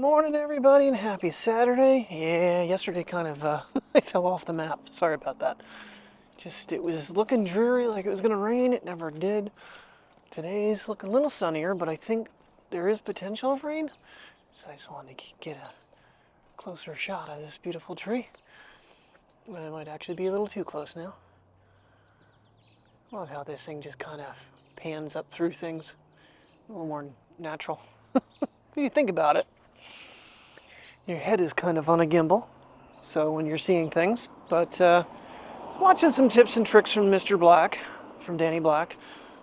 morning, everybody, and happy Saturday. Yeah, yesterday kind of, I fell off the map. Sorry about that. It was looking dreary, like it was going to rain. It never did. Today's looking a little sunnier, but I think there is potential of rain. So I just wanted to get a closer shot of this beautiful tree. But I might actually be a little too close now. Love how this thing just kind of pans up through things. A little more natural. If you think about it, your head is kind of on a gimbal, so when you're seeing things, but watching some tips and tricks from Mr. Black, from Danny Black,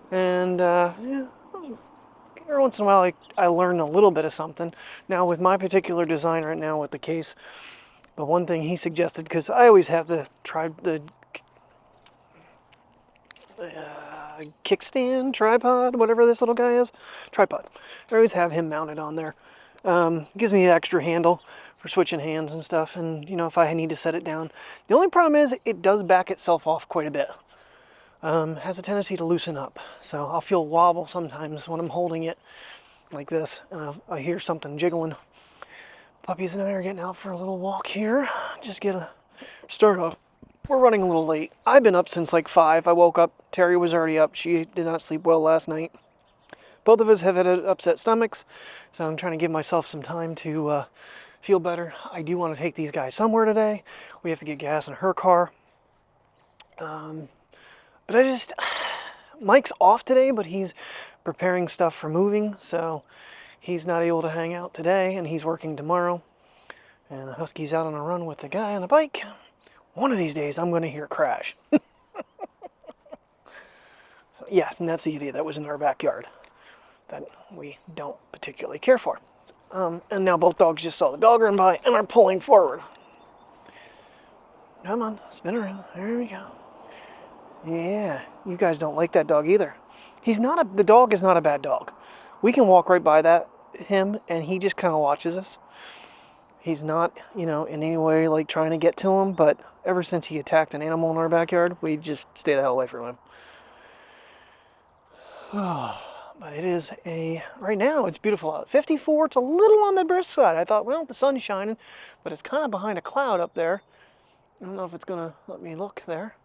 and yeah, every once in a while I learn a little bit of something. Now with my particular design right now with the case, the one thing he suggested, because I always have the kickstand, tripod, whatever this little guy is, tripod. I always have him mounted on there. Gives me an extra handle for switching hands and stuff, and you know, if I need to set it down. The only problem is it does back itself off quite a bit. Has a tendency to loosen up, so I'll feel wobble sometimes when I'm holding it like this, and I hear something jiggling. Puppies and I are getting out for a little walk here. Just get a start off. We're running a little late. I've been up since like 5. I woke up. Terry was already up. She did not sleep well last night. Both of us have had upset stomachs, so I'm trying to give myself some time to feel better. I do want to take these guys somewhere today. We have to get gas in her car. But Mike's off today, but he's preparing stuff for moving, so he's not able to hang out today, and he's working tomorrow. And the Husky's out on a run with the guy on the bike. One of these days, I'm going to hear a crash. So, yes, and that's the idiot that was in our backyard that we don't particularly care for. And now both dogs just saw the dog run by and are pulling forward. Come on, spin around. There we go. Yeah, you guys don't like that dog either. The dog is not a bad dog. We can walk right by him, and he just kind of watches us. He's not, in any way like trying to get to him, but ever since he attacked an animal in our backyard, we just stay the hell away from him. But it is right now it's beautiful out. 54, it's a little on the brisk side. I thought, well, the sun's shining, but it's kind of behind a cloud up there. I don't know if it's going to let me look there.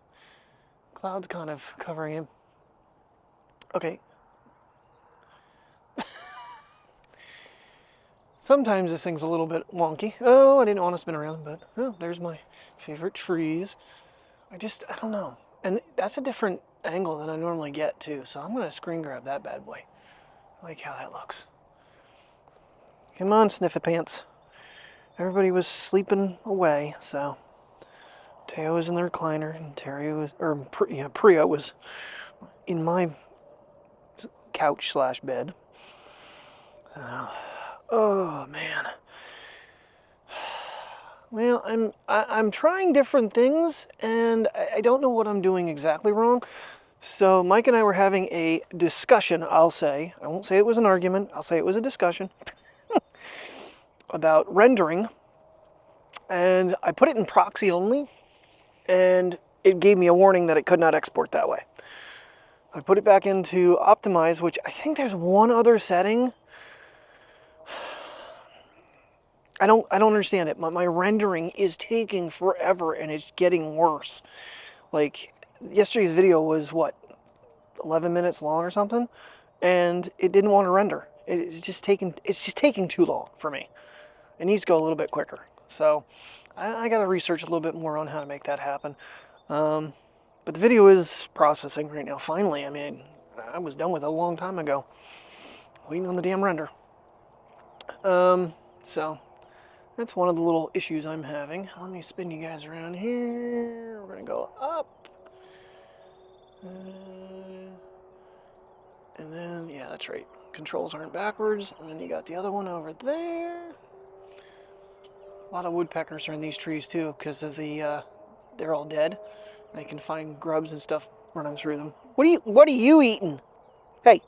Cloud's kind of covering him. Okay. Sometimes this thing's a little bit wonky. Oh, I didn't want to spin around, but there's my favorite trees. I don't know. And that's a different angle than I normally get too, so I'm going to screen grab that bad boy. I like how that looks. Come on, Sniffy Pants. Everybody was sleeping away, so Teo was in the recliner, and Priya was in my couch/bed. Oh man. Well, I'm trying different things, and I don't know what I'm doing exactly wrong. So Mike and I were having a discussion, I'll say. I won't say it was an argument. I'll say it was a discussion about rendering. And I put it in proxy only, and it gave me a warning that it could not export that way. I put it back into optimize, which I think there's one other setting. I don't understand it. My rendering is taking forever, and it's getting worse. Like, yesterday's video was, 11 minutes long or something? And it didn't want to render. It's just taking too long for me. It needs to go a little bit quicker. So, I got to research a little bit more on how to make that happen. But the video is processing right now, finally. I mean, I was done with it a long time ago. Waiting on the damn render. So that's one of the little issues I'm having. Let me spin you guys around here. We're going to go up. And then, yeah, that's right. Controls aren't backwards. And then you got the other one over there. A lot of woodpeckers are in these trees too because of they're all dead. They can find grubs and stuff running through them. What are you eating? Hey.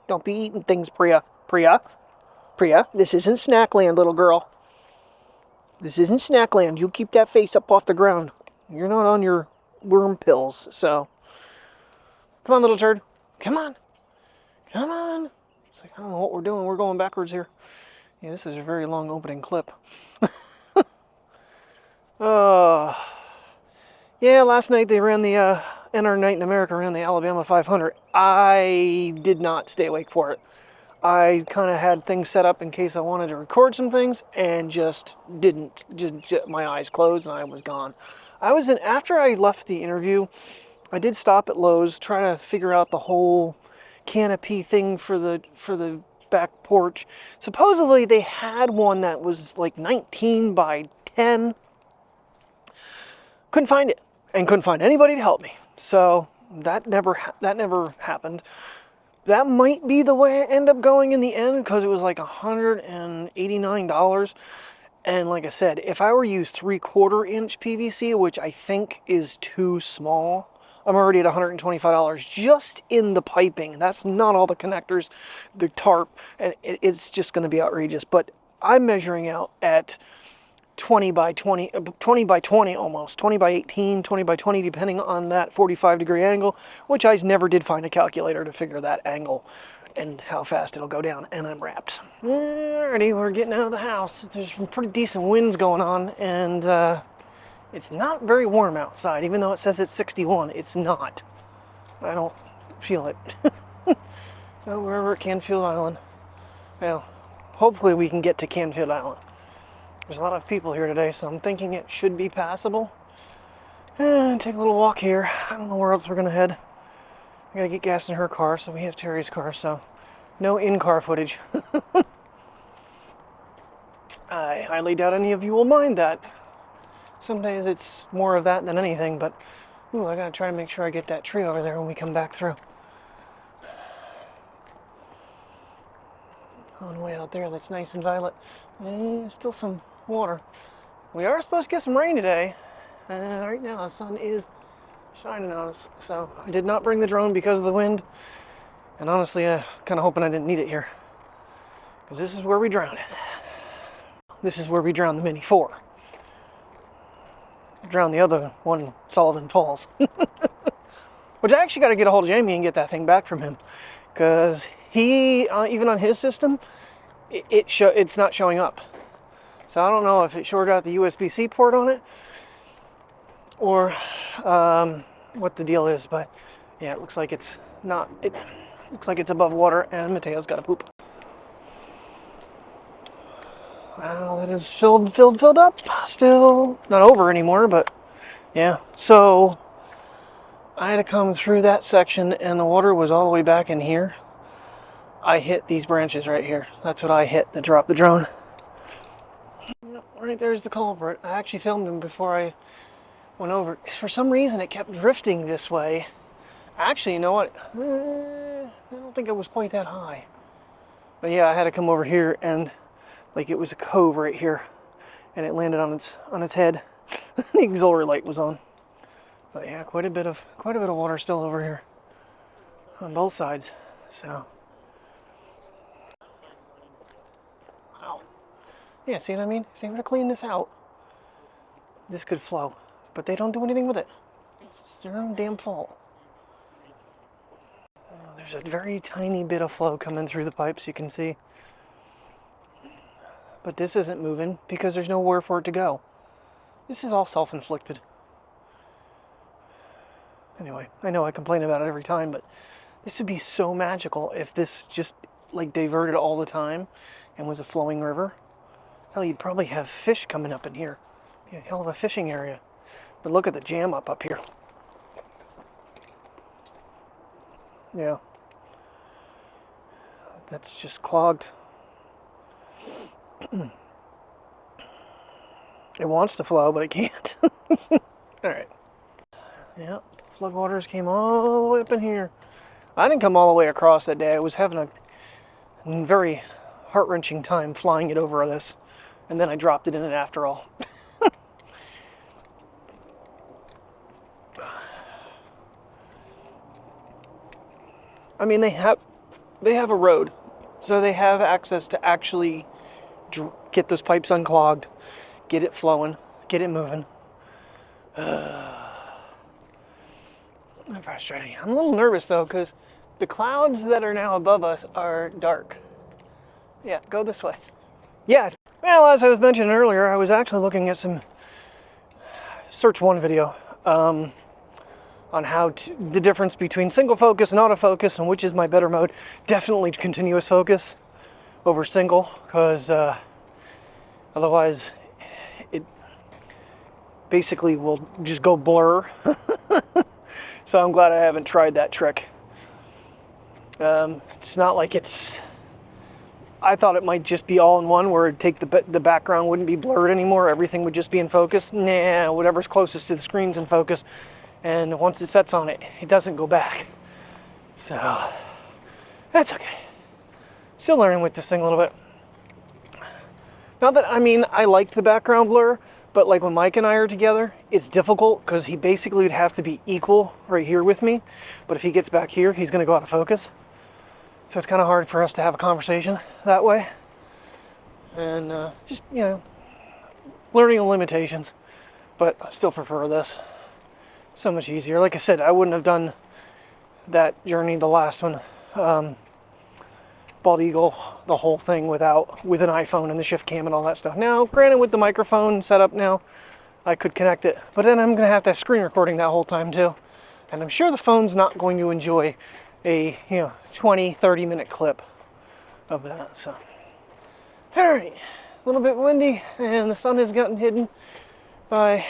Don't be eating things, Priya. Priya, this isn't Snackland, little girl. This isn't Snackland. You keep that face up off the ground. You're not on your worm pills, so. Come on, little turd. Come on. It's like, I don't know what we're doing. We're going backwards here. Yeah, this is a very long opening clip. Uh, yeah, last night they ran the, and our night in America ran the Alabama 500. I did not stay awake for it. I kind of had things set up in case I wanted to record some things and just didn't. Just my eyes closed and I was gone. After I left the interview, I did stop at Lowe's, try to figure out the whole canopy thing for the back porch. Supposedly they had one that was like 19 by 10. Couldn't find it and couldn't find anybody to help me. So that never happened. That might be the way I end up going in the end, because it was like $189. And like I said, if I were to use 3/4 inch PVC, which I think is too small, I'm already at $125 just in the piping. That's not all the connectors, the tarp, and it's just going to be outrageous. But I'm measuring out at 20 by 20 almost, 20 by 18, 20 by 20, depending on that 45-degree angle, which I never did find a calculator to figure that angle and how fast it'll go down. And I'm wrapped. Alrighty, we're getting out of the house. There's some pretty decent winds going on, and it's not very warm outside, even though it says it's 61. It's not. I don't feel it. So we're over at Canfield Island. Well, hopefully we can get to Canfield Island. There's a lot of people here today, so I'm thinking it should be passable. And take a little walk here. I don't know where else we're gonna head. I gotta get gas in her car, so we have Terry's car, so no in-car footage. I highly doubt any of you will mind that. Some days it's more of that than anything, but ooh, I gotta try to make sure I get that tree over there when we come back through. On the way out there, that's nice and violet. Still some water. We are supposed to get some rain today. Right now the sun is shining on us, so I did not bring the drone because of the wind, and honestly kind of hoping I didn't need it here, because this is where we drown it. This is where we drown the Mini 4. Drown the other one, Sullivan Falls. Which I actually got to get a hold of Jamie and get that thing back from him, because he even on his system it's not showing up. So I don't know if it shorted out the USB-C port on it or what the deal is, but yeah, it looks like it's not. It looks like it's above water, and Mateo's got to poop. Wow, that is filled up. Still not over anymore, but yeah. So I had to come through that section, and the water was all the way back in here. I hit these branches right here. That's what I hit to drop the drone. Right there's the culprit. I actually filmed him before I went over. For some reason it kept drifting this way. Actually, you know what? I don't think it was quite that high. But yeah, I had to come over here, and like it was a cove right here, and it landed on its head. The auxiliary light was on. But yeah, quite a bit of water still over here on both sides. So wow. Yeah, see what I mean? If they were to clean this out, this could flow. But they don't do anything with it. It's their own damn fault. There's a very tiny bit of flow coming through the pipes, you can see. But this isn't moving because there's nowhere for it to go. This is all self-inflicted. Anyway, I know I complain about it every time, but this would be so magical if this just like diverted all the time and was a flowing river. Hell, you'd probably have fish coming up in here. Be a hell of a fishing area. But look at the jam up here. Yeah. That's just clogged. It wants to flow, but it can't. Alright. Yeah, floodwaters came all the way up in here. I didn't come all the way across that day. I was having a very heart-wrenching time flying it over this. And then I dropped it in it after all. I mean, they have a road, so they have access to actually get those pipes unclogged, get it flowing, get it moving. Frustrating. I'm a little nervous though, because the clouds that are now above us are dark. Yeah, go this way. Yeah, well, as I was mentioning earlier, I was actually looking at some Search 1 video on the difference between single focus and autofocus and which is my better mode. Definitely continuous focus over single, because otherwise it basically will just go blur. So I'm glad I haven't tried that trick. It's not like it's... I thought it might just be all in one, where it'd take the background wouldn't be blurred anymore, everything would just be in focus. Nah, whatever's closest to the screen's in focus, and once it sets on it, it doesn't go back. So that's okay. Still learning with this thing a little bit. Not that, I mean, I like the background blur, but like when Mike and I are together, it's difficult because he basically would have to be equal right here with me. But if he gets back here, he's going to go out of focus. So it's kind of hard for us to have a conversation that way. And just, you know, learning the limitations. But I still prefer this. So much easier. Like I said, I wouldn't have done that journey, the last one, Bald Eagle, the whole thing with an iPhone and the shift cam and all that stuff. Now, granted, with the microphone set up now, I could connect it. But then I'm going to have to have screen recording that whole time too. And I'm sure the phone's not going to enjoy a 20-30 minute clip of that. So alright, a little bit windy and the sun has gotten hidden by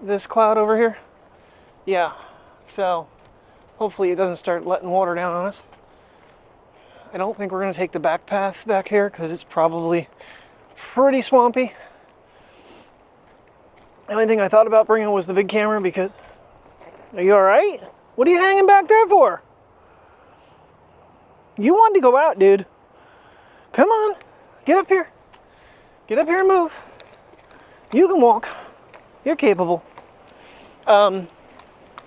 this cloud over here. Yeah, so hopefully it doesn't start letting water down on us. I don't think we're going to take the back path back here because it's probably pretty swampy. The only thing I thought about bringing was the big camera because... Are you alright? What are you hanging back there for? You wanted to go out, dude. Come on. Get up here. Get up here and move. You can walk. You're capable. The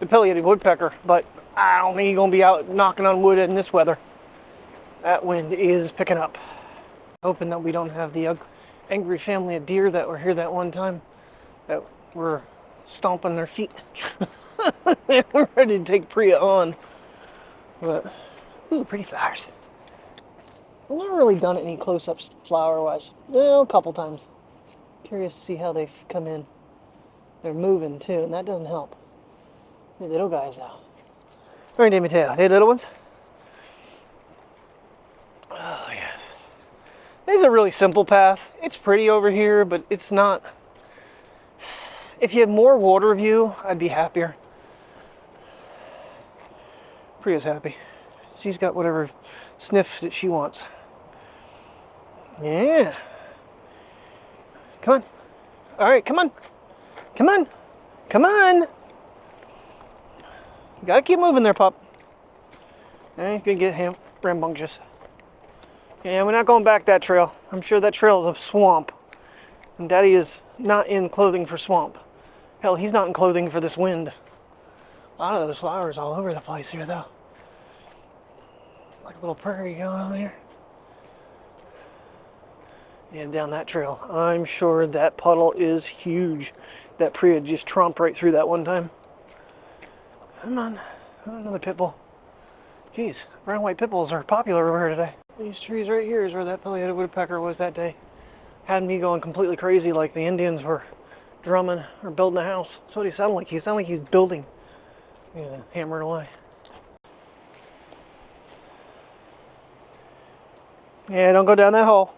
pileated woodpecker, but I don't think you're going to be out knocking on wood in this weather. That wind is picking up. Hoping that we don't have the angry family of deer that were here that one time that were stomping their feet. They were ready to take Priya on. But, ooh, pretty flowers. I've never really done any close-ups flower-wise. Well, a couple times. Curious to see how they've come in. They're moving, too, and that doesn't help. The little guys, though. All right, Day Mateo. Hey, little ones. Oh, yes. This is a really simple path. It's pretty over here, but it's not... If you had more water view, I'd be happier. Priya's happy. She's got whatever sniff that she wants. Yeah. Come on. All right, come on. Come on. Come on. You gotta keep moving there, pup. You could get rambunctious. Yeah, we're not going back that trail. I'm sure that trail is a swamp. And Daddy is not in clothing for swamp. Hell, he's not in clothing for this wind. A lot of those flowers all over the place here, though. Like a little prairie going on here. And down that trail. I'm sure that puddle is huge. That Priya just tromped right through that one time. Come on. Another pit bull. Jeez, brown and white pit bulls are popular over here today. These trees right here is where that pileated woodpecker was that day. Had me going completely crazy like the Indians were drumming or building a house. That's what he sounded like. He sounded like he was building. He was hammering away. Yeah, don't go down that hole,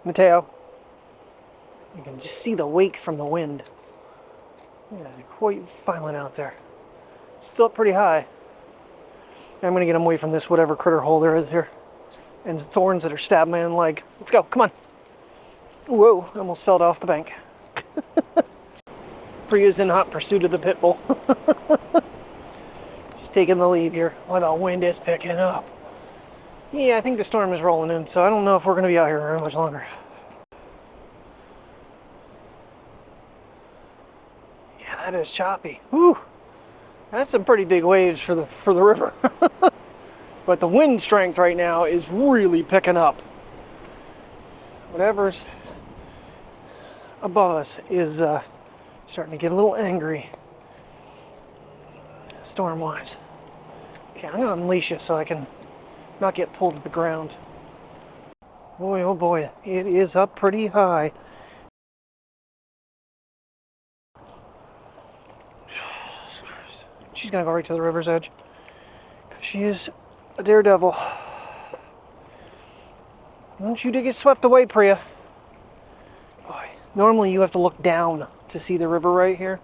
Mateo. You can just see the wake from the wind. Yeah, quite violent out there. Still up pretty high. I'm going to get him away from this whatever critter hole there is here. And thorns that are stabbing my own leg. Let's go, come on. Whoa, I almost fell off the bank. Priya's in hot pursuit of the pit bull. She's taking the lead here while the wind is picking up. Yeah, I think the storm is rolling in, so I don't know if we're going to be out here very much longer. Yeah, that is choppy. Whew. That's some pretty big waves for the river. But the wind strength right now is really picking up. Whatever's above us is starting to get a little angry, storm-wise. Okay, I'm going to unleash you so I can not get pulled to the ground. Boy, oh boy, it is up pretty high. She's gonna go right to the river's edge. She is a daredevil. Don't you get swept away, Priya. Boy, normally you have to look down to see the river right here.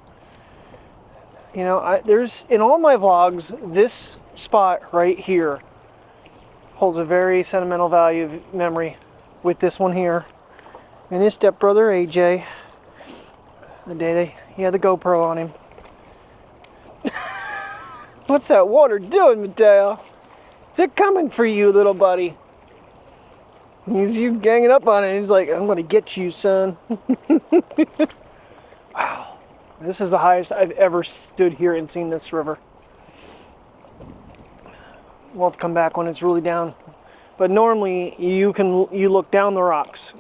You know, there's, in all my vlogs, this spot right here holds a very sentimental value of memory with this one here. And his stepbrother, AJ, the day he had the GoPro on him. What's that water doing, Mateo? Is it coming for you, little buddy? He's you ganging up on it. He's like, I'm gonna get you, son. Wow. This is the highest I've ever stood here and seen this river. We'll have to come back when it's really down. But normally you look down the rocks.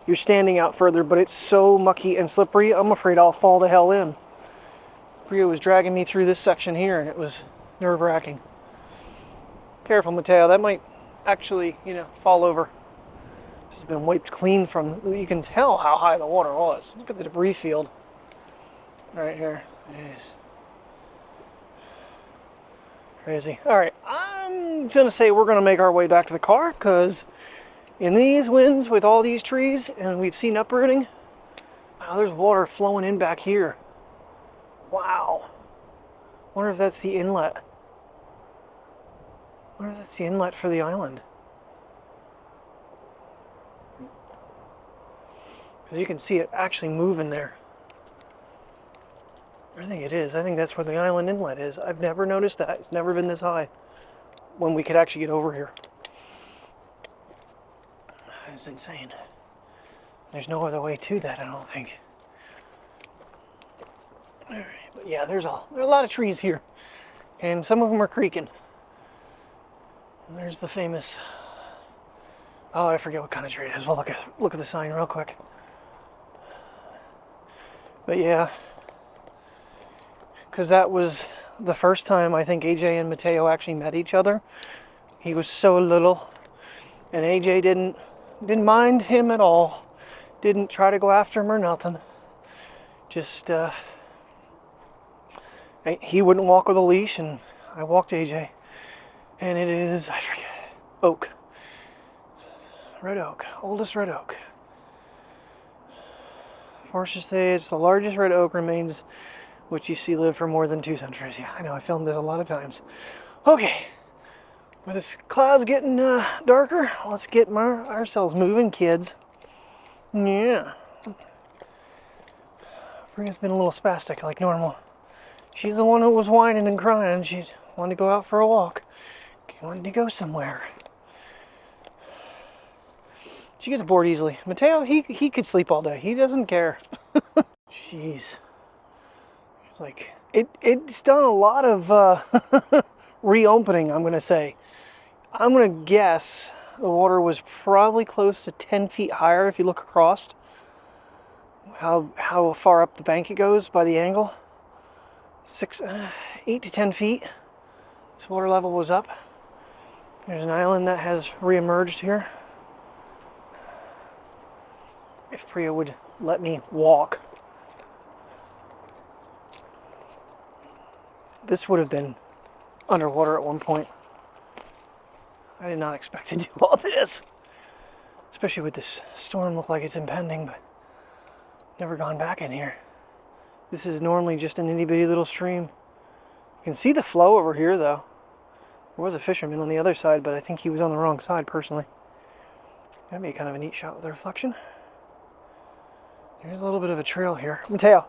You're standing out further, but it's so mucky and slippery, I'm afraid I'll fall the hell in. Priya was dragging me through this section here and it was nerve-wracking. Careful, Mateo, that might actually, you know, fall over. This has been wiped clean from, you can tell how high the water was. Look at the debris field right here. Jeez. Crazy. All right, I'm gonna say we're gonna make our way back to the car because in these winds with all these trees and we've seen uprooting, wow, there's water flowing in back here. Wow. Wonder if that's the inlet. Wonder if that's the inlet for the island. Because you can see it actually moving there. I think it is. I think that's where the island inlet is. I've never noticed that. It's never been this high when we could actually get over here. It's insane. There's no other way to that, I don't think. All right, but yeah, there are a lot of trees here, and some of them are creaking. And there's the famous. Oh, I forget what kind of tree it is. Well, look at the sign real quick. But yeah, because that was the first time I think AJ and Mateo actually met each other. He was so little, and AJ didn't mind him at all. Didn't try to go after him or nothing. Just he wouldn't walk with a leash, and I walked AJ. And it is, I forget, oak. Red oak, oldest red oak. Forrest should say it's the largest red oak remains which you see live for more than 2 centuries. Yeah, I know, I filmed this a lot of times. Okay, with this cloud's getting darker, let's get ourselves moving, kids. Yeah. Priya's been a little spastic like normal. She's the one who was whining and crying. She wanted to go out for a walk. She wanted to go somewhere. She gets bored easily. Mateo, he could sleep all day. He doesn't care. Jeez. Like, it's done a lot of reopening, I'm going to say. I'm going to guess the water was probably close to 10 feet higher if you look across. How far up the bank it goes by the angle. 8 to 10 feet. This water level was up. There's an island that has re-emerged here. If Priya would let me walk. This would have been underwater at one point. I did not expect to do all this. Especially with this storm look like it's impending, but never gone back in here. This is normally just an itty bitty little stream. You can see the flow over here though. There was a fisherman on the other side, but I think he was on the wrong side personally. That'd be kind of a neat shot with the reflection. There's a little bit of a trail here. Mateo.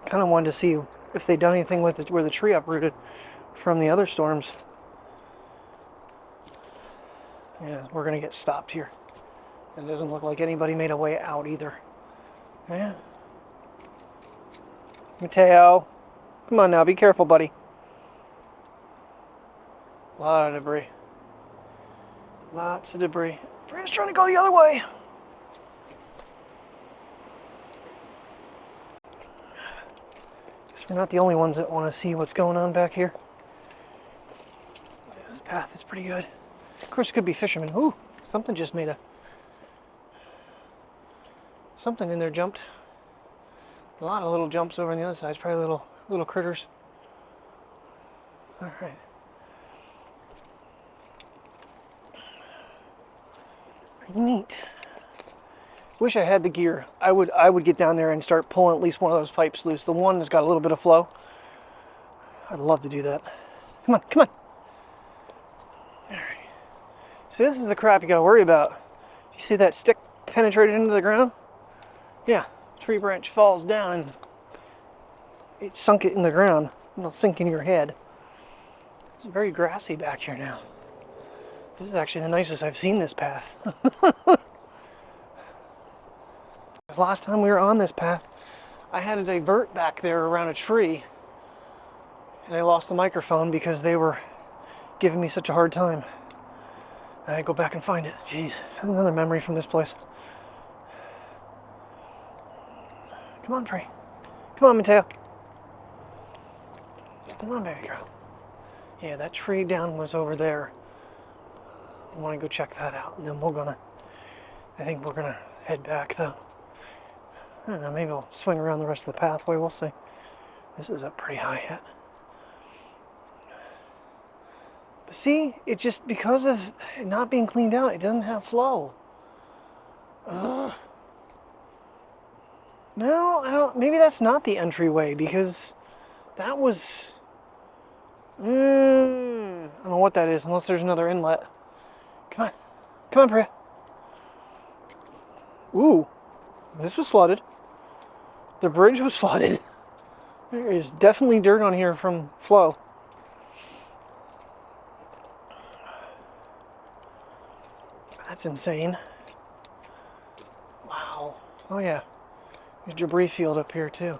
Kind of wanted to see if they'd done anything with it where the tree uprooted from the other storms. Yeah, we're gonna get stopped here. It doesn't look like anybody made a way out either. Yeah. Mateo, come on now, be careful, buddy. A lot of debris. Lots of debris. Brian's trying to go the other way. This So we're not the only ones that want to see what's going on back here. This path is pretty good. Of course, it could be fishermen. Ooh, something just made a... Something in there jumped. A lot of little jumps over on the other side. It's probably little critters. All right. Pretty neat. Wish I had the gear. I would get down there and start pulling at least one of those pipes loose. The one that's got a little bit of flow. I'd love to do that. Come on, come on. All right. So this is the crap you got to worry about. You see that stick penetrated into the ground? Yeah. Tree branch falls down and it sunk it in the ground. It'll sink in your head. It's very grassy back here now. This is actually the nicest I've seen this path. Last time we were on this path, I had to divert back there around a tree, and I lost the microphone because they were giving me such a hard time. And I go back and find it. Jeez, another memory from this place. Come on, Prey. Come on, Mateo. Come on, baby girl. Yeah, that tree down was over there. I want to go check that out, and then I think we're gonna head back though. I don't know, maybe we'll swing around the rest of the pathway, we'll see. This is up pretty high yet. But see, it just, because of it not being cleaned out, it doesn't have flow. No, I don't, maybe that's not the entryway, because that was, I don't know what that is, unless there's another inlet. Come on. Come on, Priya. Ooh, this was flooded. The bridge was flooded. There is definitely dirt on here from flow. That's insane. Wow. Oh yeah. There's a debris field up here too.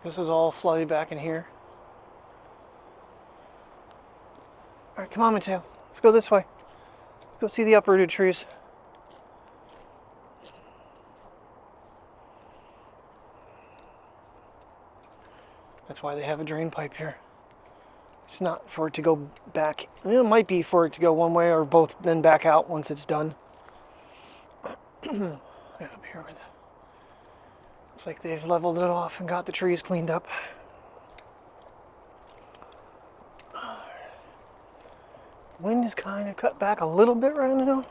This was all flooded back in here. Alright, come on, Mateo. Let's go this way. Let's go see the uprooted trees. That's why they have a drain pipe here. It's not for it to go back. It might be for it to go one way or both, then back out once it's done. Up here with it. Looks like they've leveled it off and got the trees cleaned up. Wind is kind of cut back a little bit right now.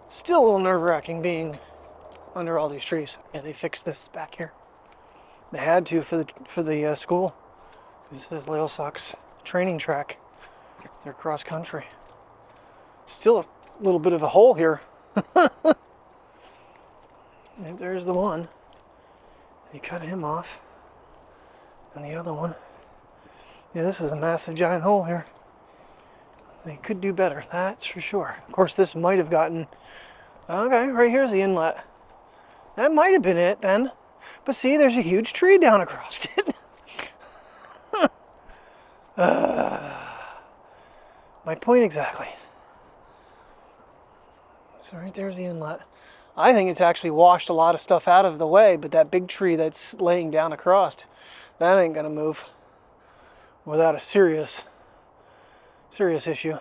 Still a little nerve-wracking being under all these trees. Yeah, they fixed this back here. They had to for the school. This is Lycoming's training track. They're cross country. Still a little bit of a hole here. There's the one. They cut him off. And the other one. Yeah, this is a massive giant hole here. They could do better, that's for sure. Of course, this might have gotten... Okay, right here's the inlet. That might have been it then. But see, there's a huge tree down across it. My point exactly. So right there's the inlet. I think it's actually washed a lot of stuff out of the way, but that big tree that's laying down across, that ain't gonna move without a serious issue.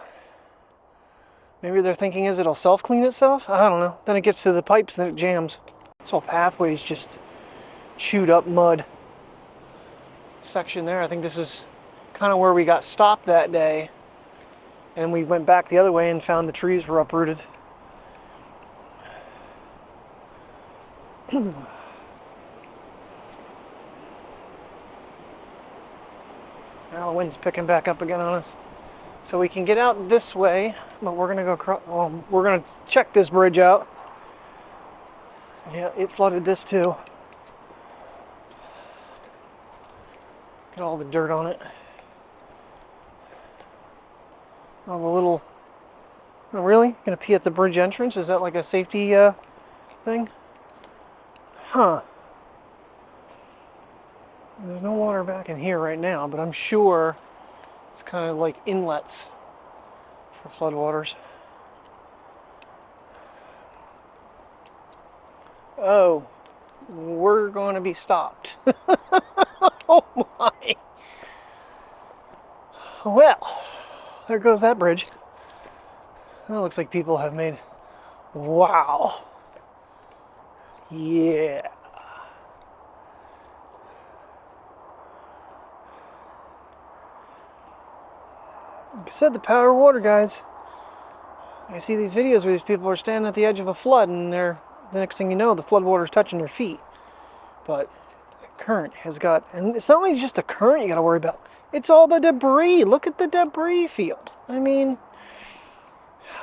Maybe their thinking is it'll self-clean itself? I don't know. Then it gets to the pipes, then it jams. This whole pathway is just chewed up mud. Section there, I think this is kind of where we got stopped that day. And we went back the other way and found the trees were uprooted. Now the wind's picking back up again on us. So we can get out this way, but we're gonna go across, we're gonna check this bridge out. Yeah, it flooded this too. Get all the dirt on it. Oh, the little, oh really? Gonna pee at the bridge entrance? Is that like a safety thing? Huh. There's no water back in here right now, but I'm sure it's kind of like inlets for floodwaters. Oh, we're going to be stopped. Oh my. Well, there goes that bridge. That looks like people have made... Wow. Yeah. Like I said, the power of water, guys. I see these videos where these people are standing at the edge of a flood and the next thing you know, the flood water is touching their feet. But the current has got, and it's not only just the current you got to worry about, it's all the debris. Look at the debris field. I mean,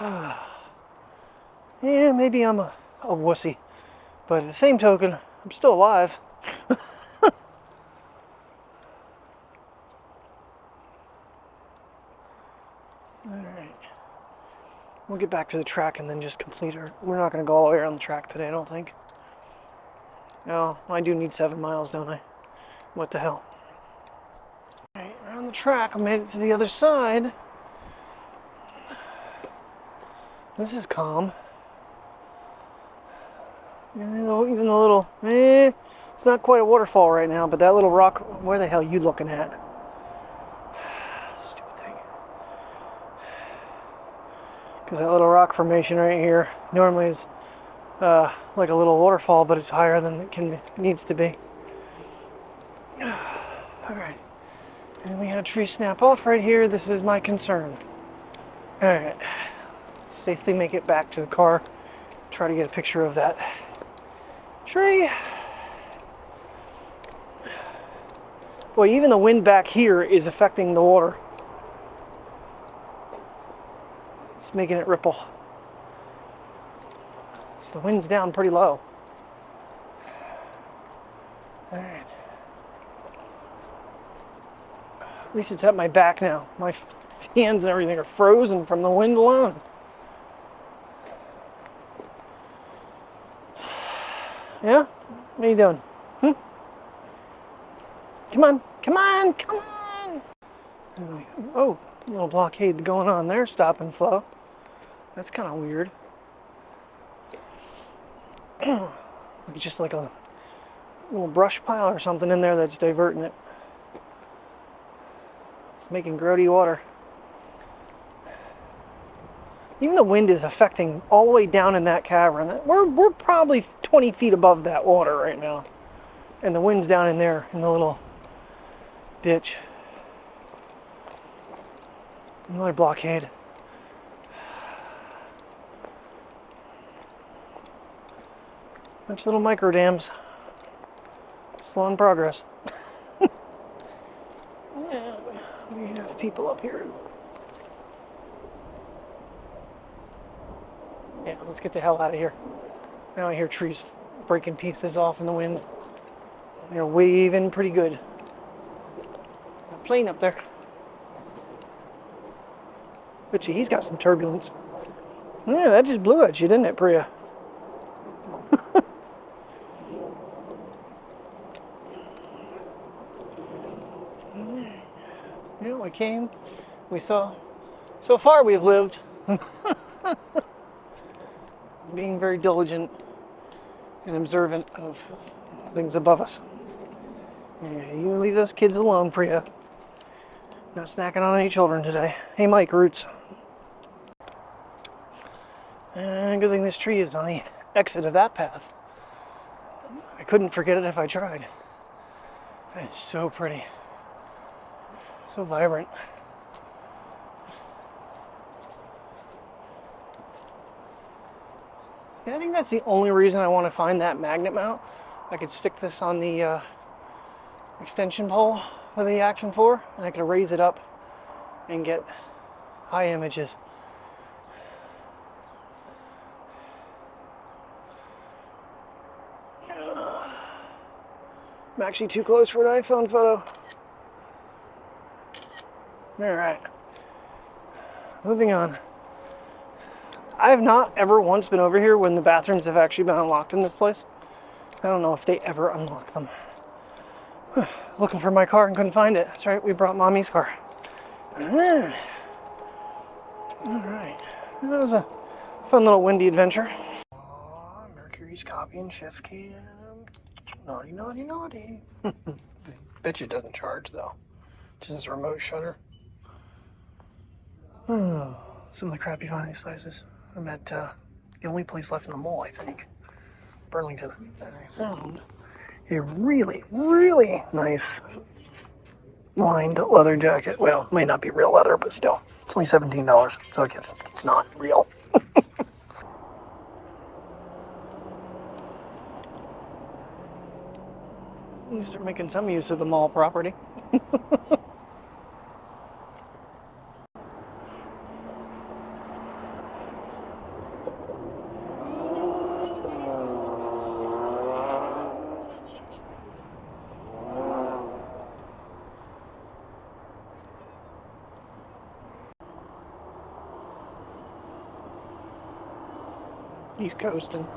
yeah, maybe I'm a wussy, but at the same token, I'm still alive. Alright. We'll get back to the track and then just complete our... We're not going to go all the way around the track today, I don't think. No, I do need 7 miles, don't I? What the hell? Alright, around the track, I made it to the other side. This is calm. You know, even the little... it's not quite a waterfall right now, but that little rock... Where the hell are you looking at? Stupid thing. Because that little rock formation right here normally is like a little waterfall, but it's higher than it needs to be. Alright. And we had a tree snap off right here. This is my concern. Alright. Safely make it back to the car. Try to get a picture of that tree. Boy, even the wind back here is affecting the water. It's making it ripple. So the wind's down pretty low. Alright. At least it's at my back now. My hands and everything are frozen from the wind alone. Yeah? What are you doing? Come on, come on, come on! Oh, a little blockade going on there, stop and flow. That's kind of weird. Just like a little brush pile or something in there that's diverting it. It's making grody water. Even the wind is affecting all the way down in that cavern. We're probably 20 feet above that water right now. And the wind's down in there in the little ditch. Another blockade. Bunch of little micro dams. Slow in progress. Yeah, we have people up here. Yeah, let's get the hell out of here. Now I hear trees breaking pieces off in the wind. They're waving pretty good. A plane up there. Bet you he's got some turbulence. Yeah, that just blew at you, didn't it, Priya? Yeah, we came, we saw. So far we've lived. Being very diligent and observant of things above us. Yeah, you leave those kids alone, Priya. Not snacking on any children today. Hey, Mike, Roots. And good thing this tree is on the exit of that path. I couldn't forget it if I tried. It's so pretty. So vibrant. Yeah, I think that's the only reason I want to find that magnet mount. I could stick this on the extension pole with the Action 4, and I could raise it up and get high images. I'm actually too close for an iPhone photo. Alright. Moving on. I have not ever once been over here when the bathrooms have actually been unlocked in this place. I don't know if they ever unlock them. Looking for my car and couldn't find it. That's right, we brought Mommy's car. Alright. That was a fun little windy adventure. Mercury's copying shift cam. Naughty, naughty, naughty. Bet you it doesn't charge though. Just a remote shutter. Oh, some of the crap you find in these places. I'm at the only place left in the mall, I think, Burlington. And I found a really, really nice lined leather jacket. Well, it may not be real leather, but still. It's only $17, so I guess it's not real. At least they're making some use of the mall property. He's coasting.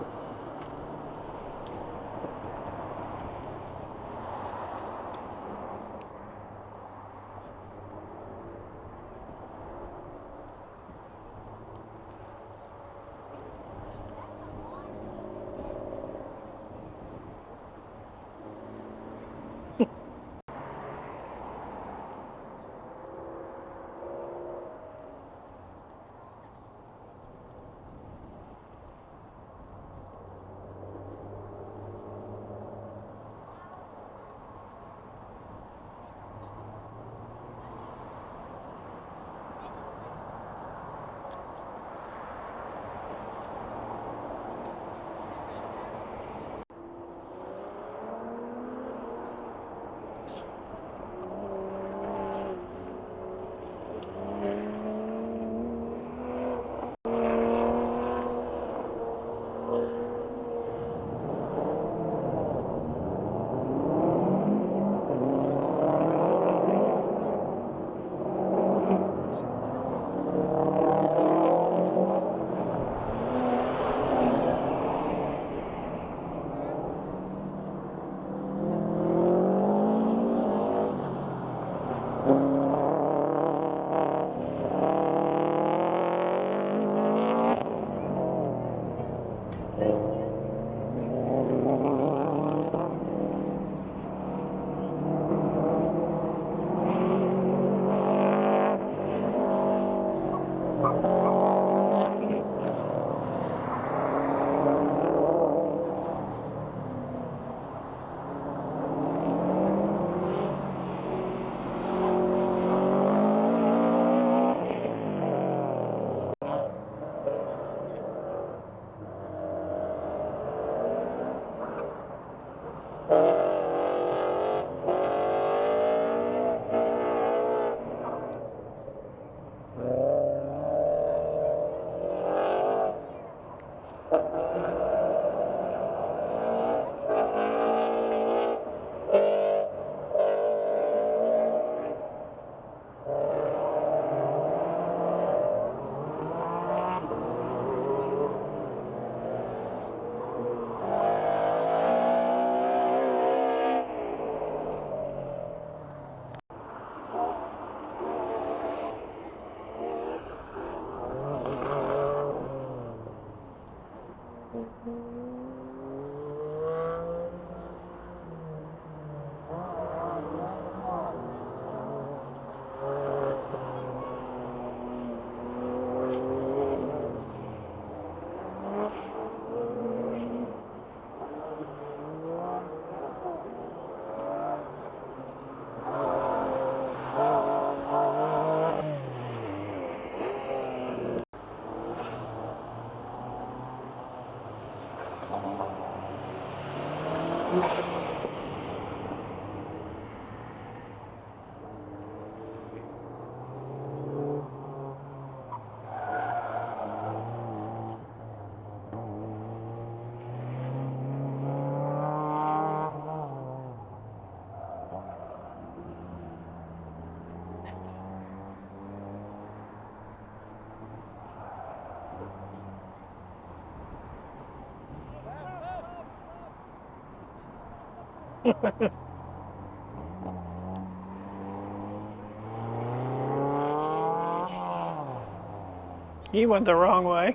He went the wrong way.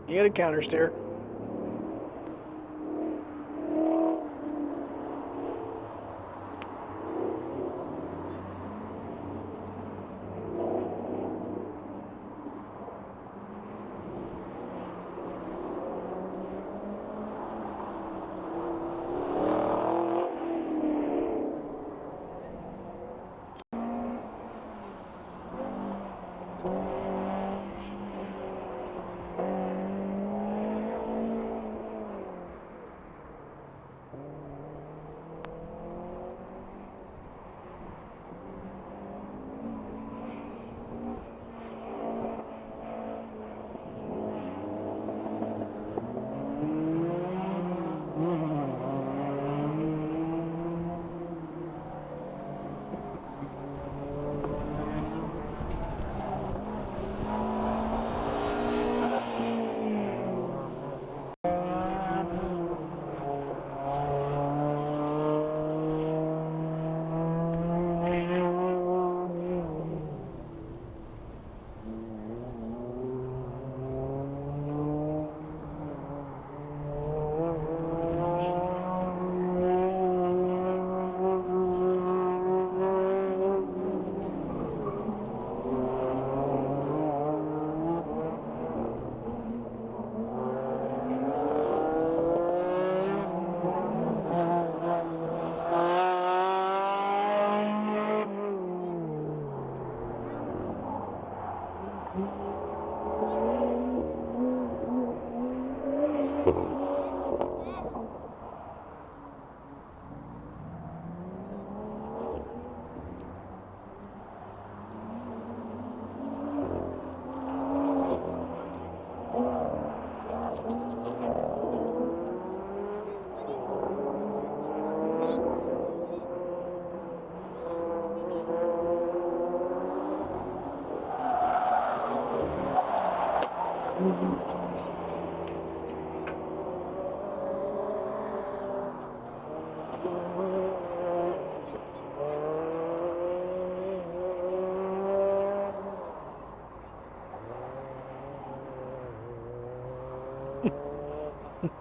You got a counter steer.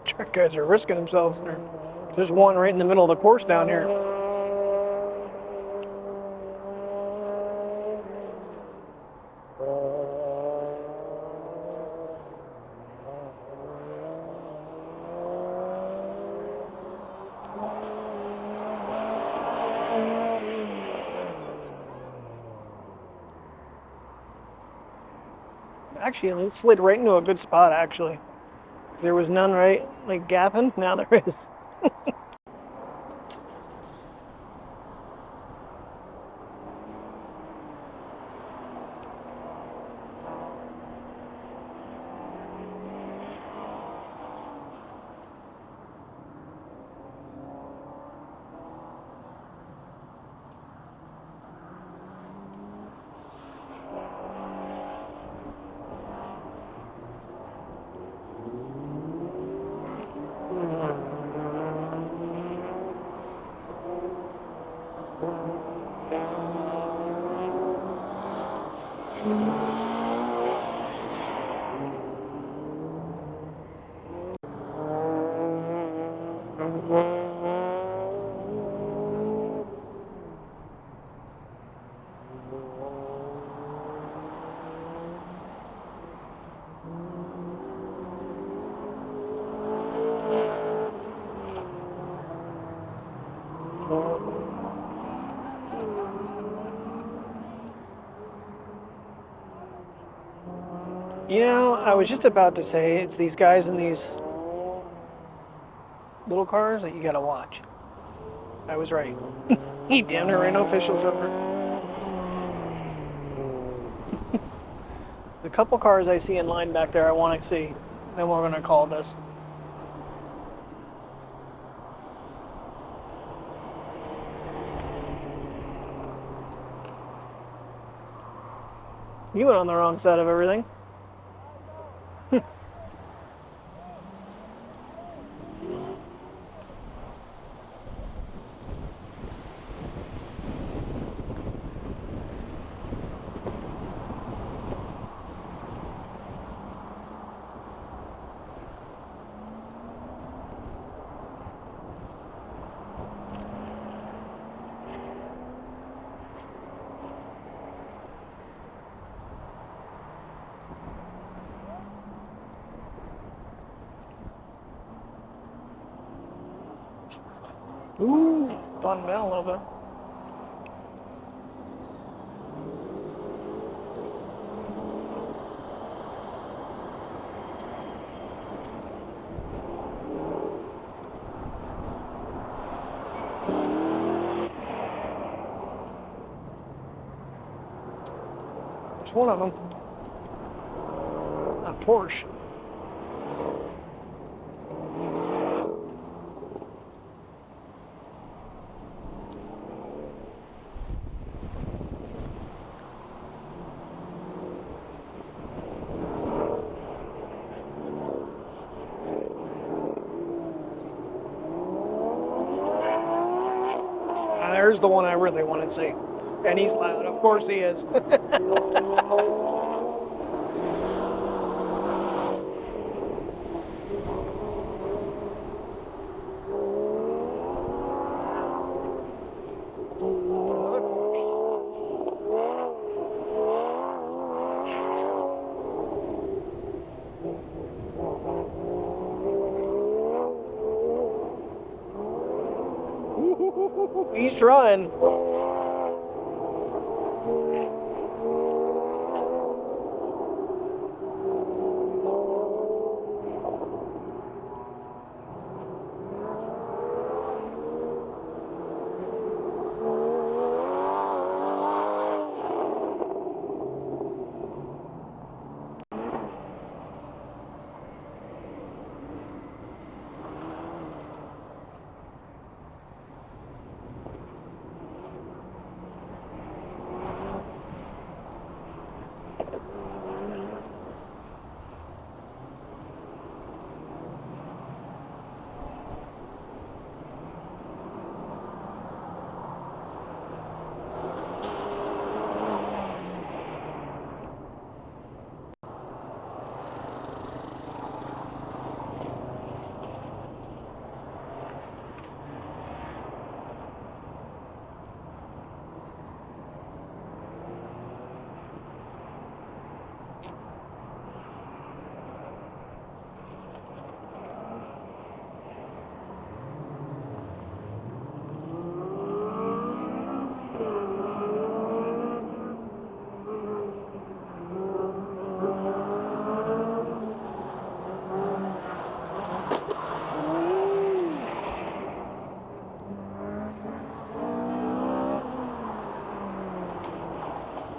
Track guys are risking themselves there. There's one right in the middle of the course down here. Actually, it slid right into a good spot, actually. There was none right, like, gapping. Now there is. You know, I was just about to say it's these guys in these little cars that you gotta watch. I was right. He damn near ran officials over. The couple cars I see in line back there I want to see. Then we're gonna call this. You went on the wrong side of everything. Ooh, button down a little bit. It's one of them. A Porsche. There's the one I really want to see. And he's loud. Of course he is. He's trying. I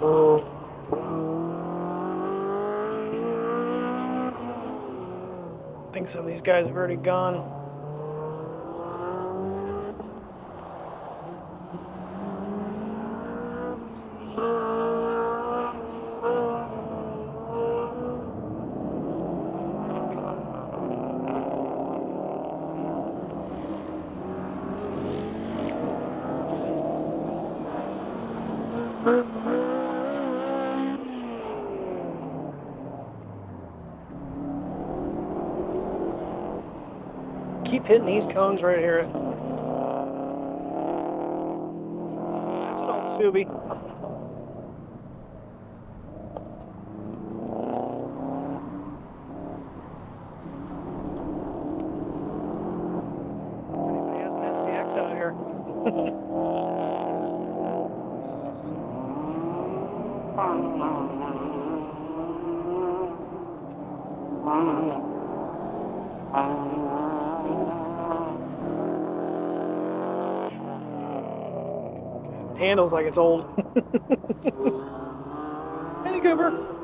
think some of these guys have already gone. Keep hitting these cones right here. That's an old Subi. Anybody has an SVX out here? Handles like it's old. Hey, Cooper.